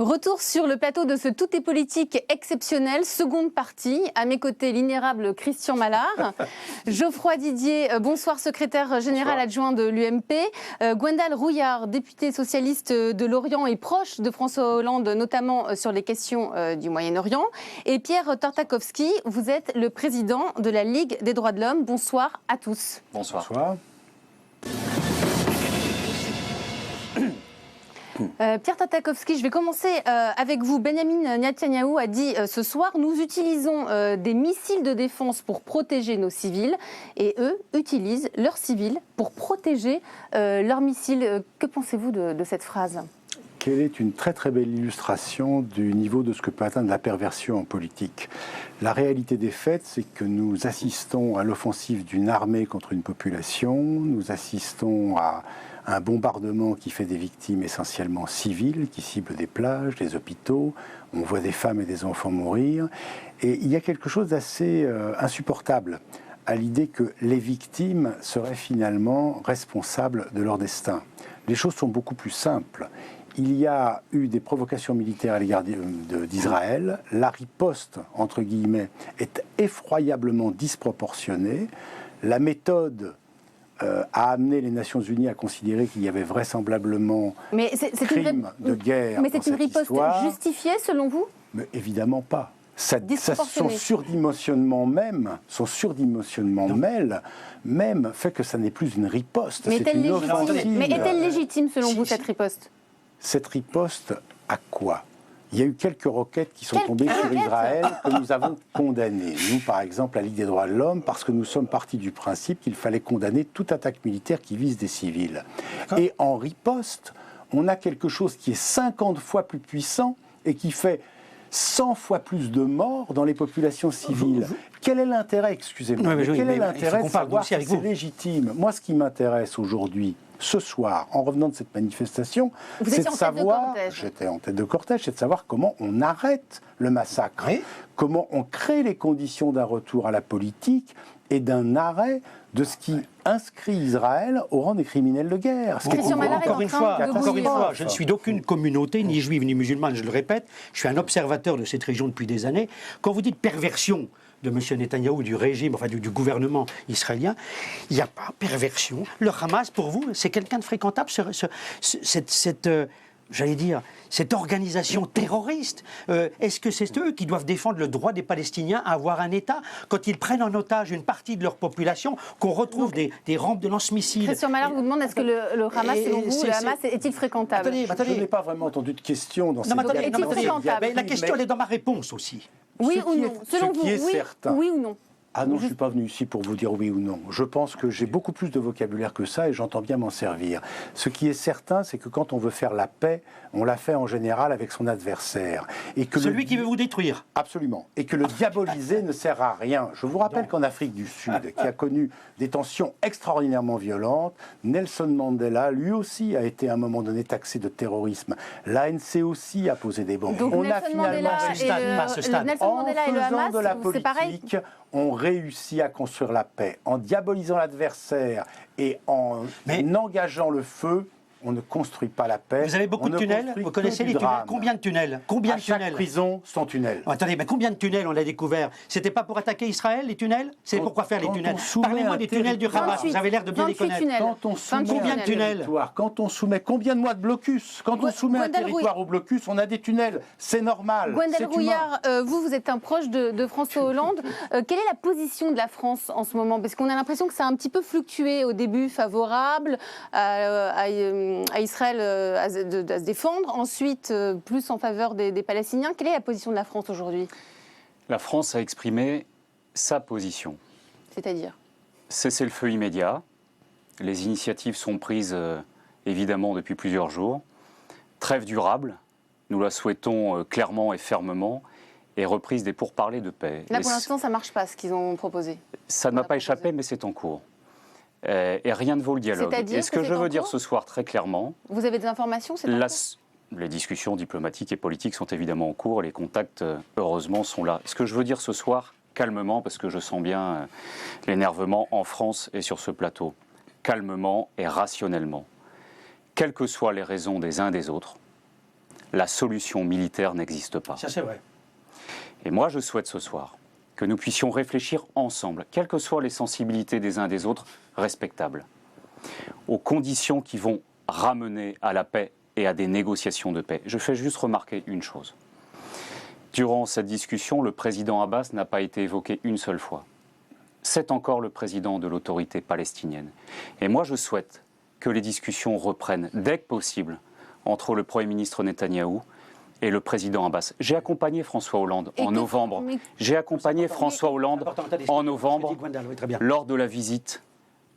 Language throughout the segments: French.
Retour sur le plateau de ce Tout est politique exceptionnel, seconde partie. À mes côtés, l'inérable Christian Mallard. Geoffroy Didier, bonsoir, secrétaire général adjoint de l'UMP. Gwendal Rouillard, député socialiste de Lorient et proche de François Hollande, notamment sur les questions du Moyen-Orient. Et Pierre Tartakovsky, vous êtes le président de la Ligue des droits de l'homme. Bonsoir à tous. Bonsoir. Bonsoir. Pierre Tartakovsky, je vais commencer avec vous. Benyamin Netanyahou a dit ce soir « Nous utilisons des missiles de défense pour protéger nos civils » et eux utilisent leurs civils pour protéger leurs missiles. Que pensez-vous de cette phrase ? Quelle est une très très belle illustration du niveau de ce que peut atteindre la perversion en politique. La réalité des faits, c'est que nous assistons à l'offensive d'une armée contre une population, nous assistons à un bombardement qui fait des victimes essentiellement civiles, qui cible des plages, des hôpitaux, on voit des femmes et des enfants mourir, et il y a quelque chose d'assez insupportable à l'idée que les victimes seraient finalement responsables de leur destin. Les choses sont beaucoup plus simples. Il y a eu des provocations militaires à l'égard d'Israël. La riposte, entre guillemets, est effroyablement disproportionnée. La méthode a amené les Nations Unies à considérer qu'il y avait vraisemblablement crime de guerre. Mais c'est une riposte justifiée, selon vous ? Mais évidemment pas. Son surdimensionnement même fait que ça n'est plus une riposte. Mais est-elle légitime, selon vous, cette riposte ? Cette riposte à quoi ? Il y a eu quelques roquettes qui sont tombées sur Israël que nous avons condamnées. Nous, par exemple, la Ligue des droits de l'homme, parce que nous sommes partis du principe qu'il fallait condamner toute attaque militaire qui vise des civils. Et en riposte, on a quelque chose qui est 50 fois plus puissant et qui fait 100 fois plus de morts dans les populations civiles. Quel est l'intérêt, excusez-moi, quel est l'intérêt de savoir si c'est légitime ? Moi, ce qui m'intéresse aujourd'hui, ce soir, en revenant de cette manifestation, c'est de savoir, j'étais en tête de cortège, c'est de savoir comment on arrête le massacre, comment on crée les conditions d'un retour à la politique et d'un arrêt de ce qui inscrit Israël au rang des criminels de guerre. Encore une fois, je ne suis d'aucune communauté, ni juive ni musulmane, je le répète, je suis un observateur de cette région depuis des années. Quand vous dites perversion de M. Netanyahou, du régime, enfin du gouvernement israélien, il n'y a pas perversion. Le Hamas, pour vous, c'est quelqu'un de fréquentable, cette organisation terroriste. Est-ce que c'est eux qui doivent défendre le droit des Palestiniens à avoir un État quand ils prennent en otage une partie de leur population, qu'on retrouve des rampes de lance-missiles? Christian Mallard vous demande, est-ce que le Hamas, selon vous, le Hamas est-il fréquentable? Je n'ai pas vraiment entendu de question dans cette est-il fréquentable? La question, elle est dans ma réponse aussi. Oui ou non? Selon vous, oui ou non? Ah non, je ne suis pas venu ici pour vous dire oui ou non. Je pense que j'ai beaucoup plus de vocabulaire que ça et j'entends bien m'en servir. Ce qui est certain, c'est que quand on veut faire la paix, on la fait en général avec son adversaire. Et que celui qui veut vous détruire. Absolument. Et que le diaboliser ne sert à rien. Je vous rappelle qu'en Afrique du Sud, qui a connu des tensions extraordinairement violentes, Nelson Mandela, lui aussi, a été à un moment donné taxé de terrorisme. L'ANC aussi a posé des bombes. Donc on Nelson a finalement, Mandela et le Hamas, de la c'est pareil. politique, on réussit à construire la paix. En diabolisant l'adversaire et en engageant le feu, on ne construit pas la paix. Vous avez beaucoup de tunnels? Vous connaissez les tunnels? Combien de tunnels? À chaque prison, son tunnel. Attendez, mais combien de tunnels on a découvert? C'était pas pour attaquer Israël, les tunnels? C'est pourquoi faire les tunnels? Parlez-moi des tunnels du Hamas, vous avez l'air de bien les connaître. Combien de tunnels? Quand on soumet combien de mois de blocus? Quand on soumet un territoire au blocus, on a des tunnels. C'est normal. Gwendal Rouillard, vous êtes un proche de François Hollande. Quelle est la position de la France en ce moment? Parce qu'on a l'impression que ça a un petit peu fluctué au début, favorable à Israël à se défendre, ensuite plus en faveur des Palestiniens. Quelle est la position de la France aujourd'hui? La France a exprimé sa position. C'est-à-dire? Cessez-le-feu immédiat. Les initiatives sont prises évidemment depuis plusieurs jours. Trêve durable, nous la souhaitons clairement et fermement, et reprise des pourparlers de paix. Là pour l'instant ça ne marche pas ce qu'ils ont proposé. Ça ne m'a pas échappé mais c'est en cours. Et rien ne vaut le dialogue. Et ce que je veux dire ce soir très clairement... Vous avez des informations? Les discussions diplomatiques et politiques sont évidemment en cours. Les contacts, heureusement, sont là. Ce que je veux dire ce soir, calmement, parce que je sens bien l'énervement en France et sur ce plateau, calmement et rationnellement, quelles que soient les raisons des uns et des autres, La solution militaire n'existe pas. Ça, c'est vrai. Et moi, je souhaite ce soir que nous puissions réfléchir ensemble, quelles que soient les sensibilités des uns et des autres, respectables, aux conditions qui vont ramener à la paix et à des négociations de paix. Je fais juste remarquer une chose. Durant cette discussion, le président Abbas n'a pas été évoqué une seule fois. C'est encore le président de l'autorité palestinienne. Et moi, je souhaite que les discussions reprennent dès que possible entre le Premier ministre Netanyahou et le président Abbas. J'ai accompagné François Hollande en novembre. J'ai accompagné François Hollande en novembre lors de la visite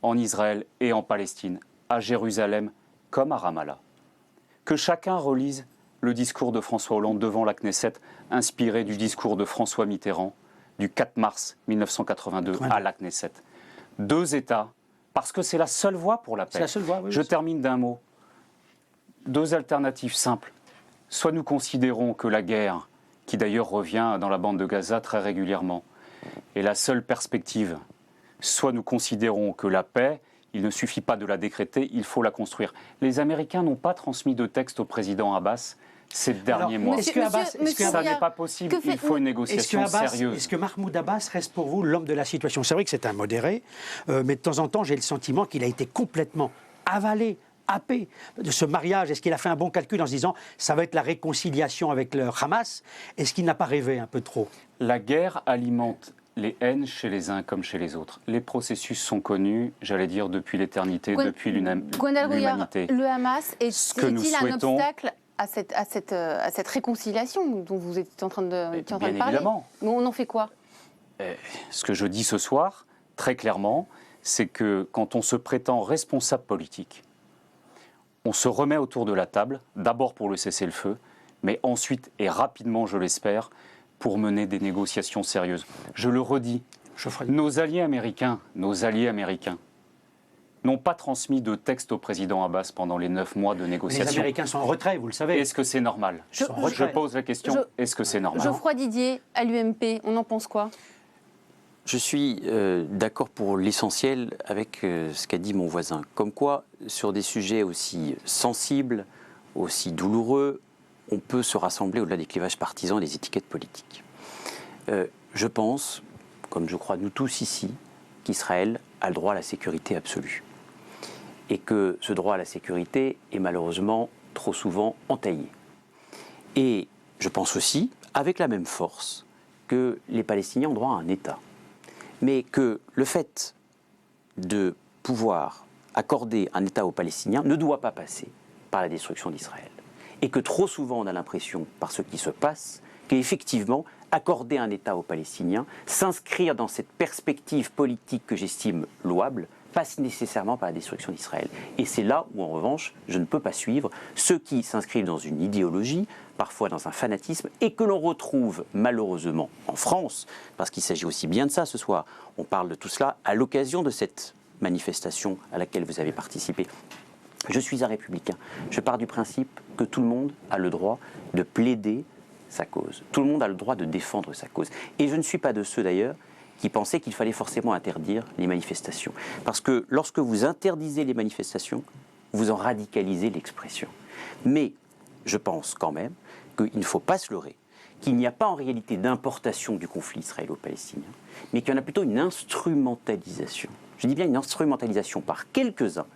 en Israël et en Palestine, à Jérusalem comme à Ramallah. Que chacun relise le discours de François Hollande devant la Knesset, inspiré du discours de François Mitterrand du 4 mars 1982 à la Knesset. 2 États, parce que c'est la seule voie pour la paix. C'est la seule voie, oui. Je termine d'un mot. 2 alternatives simples. Soit nous considérons que la guerre, qui d'ailleurs revient dans la bande de Gaza très régulièrement, est la seule perspective. Soit nous considérons que la paix, il ne suffit pas de la décréter, il faut la construire. Les Américains n'ont pas transmis de texte au président Abbas ces derniers mois. Ça n'est pas possible, il faut une négociation sérieuse. Est-ce que Mahmoud Abbas reste pour vous l'homme de la situation? C'est vrai que c'est un modéré, mais de temps en temps, j'ai le sentiment qu'il a été complètement avalé, happé de ce mariage. Est-ce qu'il a fait un bon calcul en se disant ça va être la réconciliation avec le Hamas? Est-ce qu'il n'a pas rêvé un peu trop? La guerre alimente les haines chez les uns comme chez les autres. Les processus sont connus, j'allais dire, depuis l'éternité, depuis l'humanité. Le Hamas est-il un obstacle à cette réconciliation dont vous êtes en train de parler? Évidemment. On en fait quoi? Ce que je dis ce soir, très clairement, c'est que quand on se prétend responsable politique, on se remet autour de la table, d'abord pour le cessez-le-feu, mais ensuite, et rapidement, je l'espère, pour mener des négociations sérieuses. Je le redis, nos alliés américains n'ont pas transmis de texte au président Abbas pendant les 9 mois de négociations. Les Américains sont en retrait, vous le savez. Est-ce que c'est normal? Je pose la question, est-ce que c'est normal? Geoffroy Didier, à l'UMP, on en pense quoi? Je suis d'accord pour l'essentiel avec ce qu'a dit mon voisin. Comme quoi, sur des sujets aussi sensibles, aussi douloureux, on peut se rassembler au-delà des clivages partisans et des étiquettes politiques. Je pense, comme je crois nous tous ici, qu'Israël a le droit à la sécurité absolue. Et que ce droit à la sécurité est malheureusement trop souvent entaillé. Et je pense aussi, avec la même force, que les Palestiniens ont droit à un État. Mais que le fait de pouvoir accorder un État aux Palestiniens ne doit pas passer par la destruction d'Israël. Et que trop souvent on a l'impression, par ce qui se passe, qu'effectivement, accorder un État aux Palestiniens, s'inscrire dans cette perspective politique que j'estime louable, passe nécessairement par la destruction d'Israël. Et c'est là où, en revanche, je ne peux pas suivre ceux qui s'inscrivent dans une idéologie, parfois dans un fanatisme, et que l'on retrouve malheureusement en France, parce qu'il s'agit aussi bien de ça ce soir. On parle de tout cela à l'occasion de cette manifestation à laquelle vous avez participé. Je suis un républicain. Je pars du principe que tout le monde a le droit de plaider sa cause. Tout le monde a le droit de défendre sa cause. Et je ne suis pas de ceux d'ailleurs qui pensaient qu'il fallait forcément interdire les manifestations. Parce que lorsque vous interdisez les manifestations, vous en radicalisez l'expression. Mais je pense quand même qu'il ne faut pas se leurrer, qu'il n'y a pas en réalité d'importation du conflit israélo-palestinien, mais qu'il y en a plutôt une instrumentalisation. Je dis bien une instrumentalisation par quelques-uns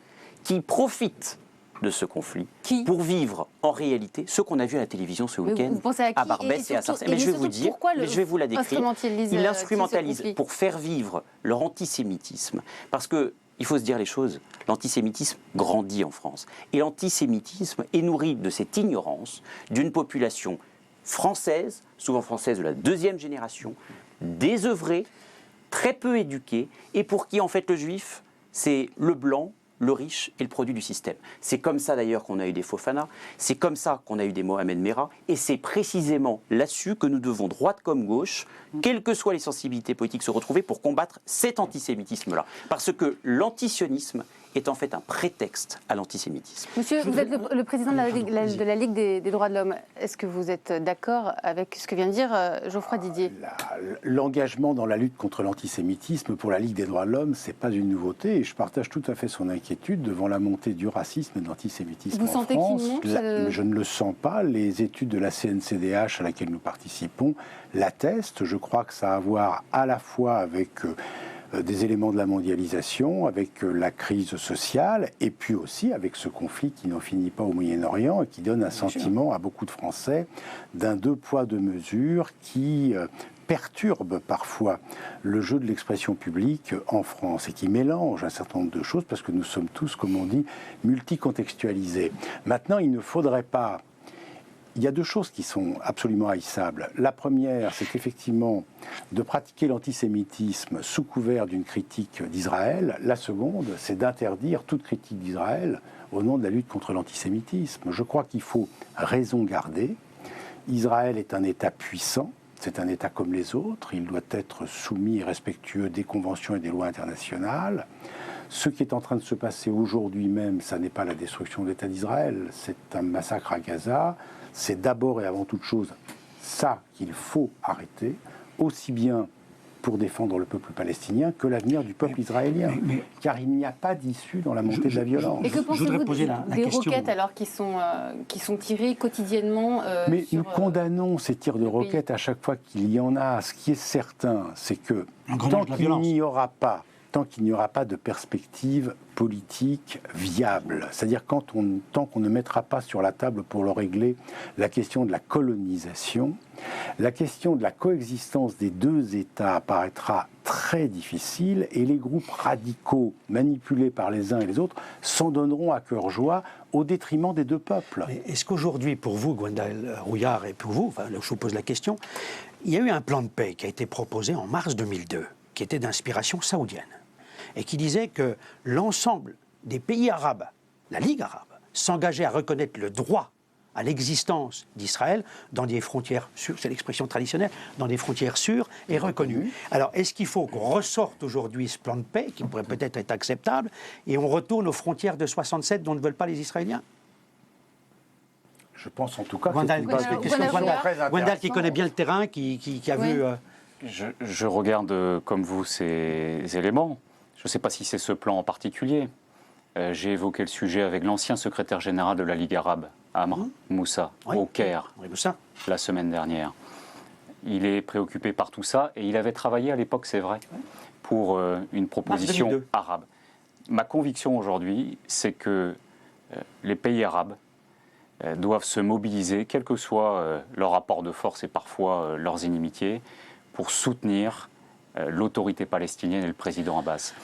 qui profitent de ce conflit pour vivre en réalité ce qu'on a vu à la télévision ce week-end à Barbès et à Sarcelles. Mais je vais vous dire, je vais vous la décrire. Ils l'instrumentalisent pour faire vivre leur antisémitisme. Parce qu'il faut se dire les choses, l'antisémitisme grandit en France. Et l'antisémitisme est nourri de cette ignorance d'une population française, souvent française de la 2e génération, désœuvrée, très peu éduquée, et pour qui en fait le juif, c'est le blanc, le riche et le produit du système. C'est comme ça d'ailleurs qu'on a eu des Fofana, c'est comme ça qu'on a eu des Mohamed Merah, et c'est précisément là-dessus que nous devons, droite comme gauche, quelles que soient les sensibilités politiques, se retrouver pour combattre cet antisémitisme-là. Parce que l'antisionisme est en fait un prétexte à l'antisémitisme. Monsieur, vous êtes le président de la Ligue des droits de l'homme. Est-ce que vous êtes d'accord avec ce que vient de dire Geoffroy Didier? L'engagement dans la lutte contre l'antisémitisme pour la Ligue des droits de l'homme, ce n'est pas une nouveauté. Et je partage tout à fait son inquiétude devant la montée du racisme et de l'antisémitisme en France. Vous sentez qu'il monte Je ne le sens pas. Les études de la CNCDH à laquelle nous participons l'attestent. Je crois que ça a à voir à la fois avec des éléments de la mondialisation, avec la crise sociale, et puis aussi avec ce conflit qui n'en finit pas au Moyen-Orient et qui donne un sentiment à beaucoup de Français d'un deux poids, deux mesures qui perturbe parfois le jeu de l'expression publique en France et qui mélange un certain nombre de choses parce que nous sommes tous, comme on dit, multicontextualisés. Maintenant, il ne faudrait pas... Il y a deux choses qui sont absolument haïssables. La première, c'est qu'effectivement, de pratiquer l'antisémitisme sous couvert d'une critique d'Israël. La seconde, c'est d'interdire toute critique d'Israël au nom de la lutte contre l'antisémitisme. Je crois qu'il faut raison garder. Israël est un État puissant. C'est un État comme les autres. Il doit être soumis et respectueux des conventions et des lois internationales. Ce qui est en train de se passer aujourd'hui même, ça n'est pas la destruction de l'État d'Israël. C'est un massacre à Gaza. C'est d'abord et avant toute chose ça qu'il faut arrêter, aussi bien pour défendre le peuple palestinien que l'avenir du peuple israélien. Car il n'y a pas d'issue dans la montée de la violence. Et que pensez-vous des roquettes alors qui sont tirées quotidiennement Mais nous condamnons ces tirs de roquettes à chaque fois qu'il y en a. Ce qui est certain, c'est que tant qu'il n'y aura pas de perspective politique viable, c'est-à-dire tant qu'on ne mettra pas sur la table pour le régler la question de la colonisation, la question de la coexistence des deux États apparaîtra très difficile et les groupes radicaux manipulés par les uns et les autres s'en donneront à cœur joie au détriment des deux peuples. Mais est-ce qu'aujourd'hui, pour vous, Gwendaël Rouillard, et pour vous, je vous pose la question, il y a eu un plan de paix qui a été proposé en mars 2002, qui était d'inspiration saoudienne, et qui disait que l'ensemble des pays arabes, la Ligue arabe, s'engageait à reconnaître le droit à l'existence d'Israël dans des frontières sûres, c'est l'expression traditionnelle, dans des frontières sûres et reconnues. Alors, est-ce qu'il faut qu'on ressorte aujourd'hui ce plan de paix, qui pourrait peut-être être acceptable, et on retourne aux frontières de 67 dont ne veulent pas les Israéliens? Je pense en tout cas Gwendal qui connaît bien le terrain, qui a vu... Je regarde comme vous ces éléments. Je ne sais pas si c'est ce plan en particulier. J'ai évoqué le sujet avec l'ancien secrétaire général de la Ligue arabe, Amr Moussa, au Caire, la semaine dernière. Il est préoccupé par tout ça et il avait travaillé à l'époque, c'est vrai, pour une proposition arabe. Ma conviction aujourd'hui, c'est que les pays arabes doivent se mobiliser, quel que soit leur rapport de force et parfois leurs inimitiés, pour soutenir l'autorité palestinienne et le président Abbas.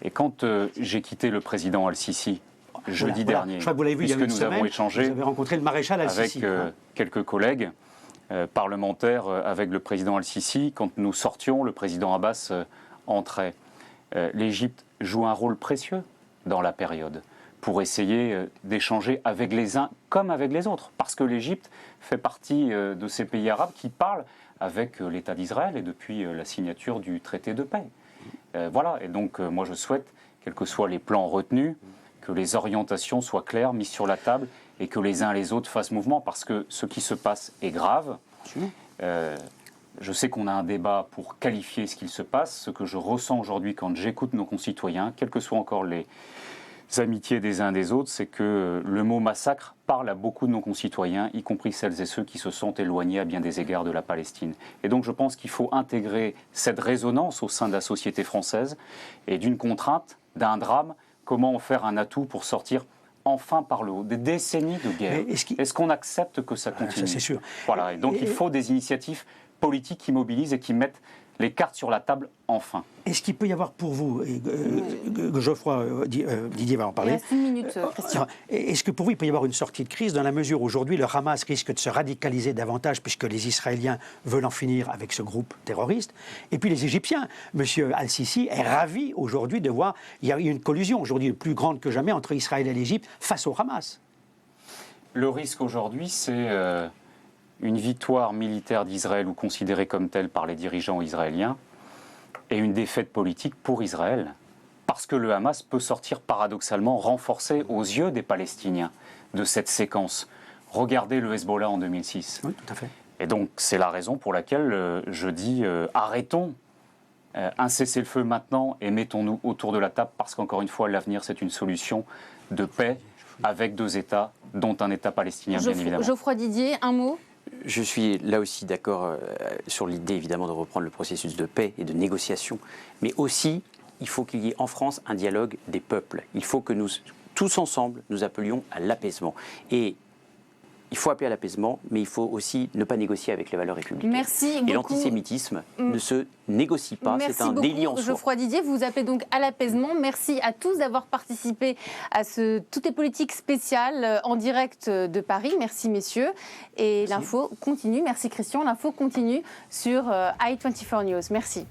Et quand j'ai quitté le président Al-Sisi jeudi dernier, je crois que vous l'avez vu, puisque nous avons échangé, vous avez rencontré le maréchal Al-Sisi avec quelques collègues parlementaires avec le président Al-Sisi, quand nous sortions, le président Abbas entrait. L'Égypte joue un rôle précieux dans la période pour essayer d'échanger avec les uns comme avec les autres, parce que l'Égypte fait partie de ces pays arabes qui parlent avec l'État d'Israël et depuis la signature du traité de paix. Voilà, et donc moi je souhaite, quels que soient les plans retenus, que les orientations soient claires, mises sur la table, et que les uns et les autres fassent mouvement, parce que ce qui se passe est grave. Je sais qu'on a un débat pour qualifier ce qu'il se passe. Ce que je ressens aujourd'hui quand j'écoute nos concitoyens, quelles que soient encore les amitiés des uns des autres, c'est que le mot massacre parle à beaucoup de nos concitoyens, y compris celles et ceux qui se sont éloignés à bien des égards de la Palestine. Et donc je pense qu'il faut intégrer cette résonance au sein de la société française et d'une contrainte, d'un drame, comment en faire un atout pour sortir enfin par le haut, des décennies de guerre. Est-ce qu'on accepte que ça continue? Ça, c'est sûr. Voilà, et donc il faut des initiatives politiques qui mobilisent et qui mettent les cartes sur la table enfin. Est-ce qu'il peut y avoir pour vous, Geoffroy, Didier va en parler. Il y a 6 minutes, Christian. Est-ce que pour vous, il peut y avoir une sortie de crise dans la mesure où aujourd'hui le Hamas risque de se radicaliser davantage puisque les Israéliens veulent en finir avec ce groupe terroriste? Et puis les Égyptiens, M. Al-Sisi est ravi aujourd'hui de voir il y a une collusion aujourd'hui plus grande que jamais entre Israël et l'Égypte face au Hamas. Le risque aujourd'hui, c'est une victoire militaire d'Israël ou considérée comme telle par les dirigeants israéliens et une défaite politique pour Israël. parce que le Hamas peut sortir paradoxalement renforcé aux yeux des Palestiniens de cette séquence. Regardez le Hezbollah en 2006. Oui, tout à fait. Et donc, c'est la raison pour laquelle je dis arrêtons un cessez-le-feu maintenant et mettons-nous autour de la table, parce qu'encore une fois, l'avenir, c'est une solution de paix avec 2 États, dont un État palestinien, bien évidemment. Geoffroy Didier, un mot ? Je suis là aussi d'accord sur l'idée, évidemment, de reprendre le processus de paix et de négociation, mais aussi, il faut qu'il y ait en France un dialogue des peuples. Il faut que nous, tous ensemble, nous appelions à l'apaisement. Et il faut appeler à l'apaisement, mais il faut aussi ne pas négocier avec les valeurs républicaines. Merci beaucoup. Et l'antisémitisme ne se négocie pas, c'est un délit en soi. Geoffroy Didier, vous appelez donc à l'apaisement. Merci à tous d'avoir participé à ce Tout est politique spécial en direct de Paris. Merci messieurs. Et l'info continue. Merci Christian. L'info continue sur i24 News. Merci.